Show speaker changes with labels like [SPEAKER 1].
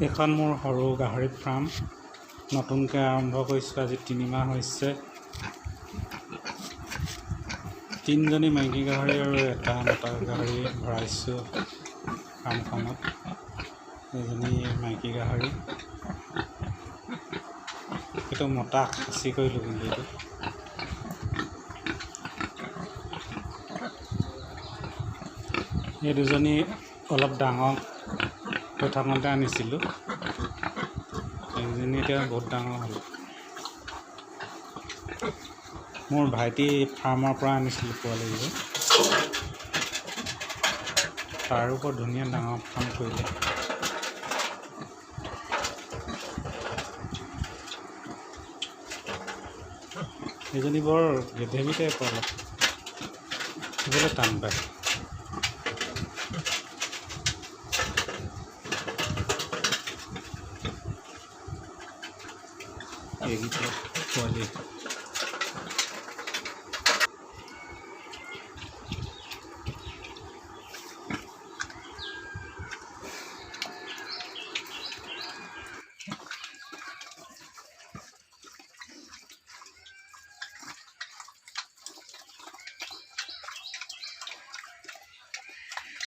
[SPEAKER 1] এখন মোৰ সৰু গাহৰি ফাৰ্ম নতুনকৈ আৰম্ভ কৰিছোঁ। আজি 3 মাহ হৈছে। 3জনী মাইকী গাহৰি আৰু এটা মতা গাহৰি ভৰাইছোঁ ফাৰ্মখনত। এজনী মাইকী গাহৰি, এইটো মতা খাচী কৰিলোঁ কিন্তু এইটো এই দুজনী অলপ ডাঙৰ হৈ থাকোঁতে আনিছিলোঁ। এইজনী এতিয়া বহুত ডাঙৰ হ'ল। মোৰ ভাইটি ফাৰ্মৰ পৰা আনিছিলোঁ পোৱালিবোৰ। তাৰো বৰ ধুনীয়া ডাঙৰ ফাৰ্ম কৰিলে। এইজনী বৰ গেধেৰি টাইপৰ, অলপ দিবলৈ টান পায়। এইকেইটা পোৱালি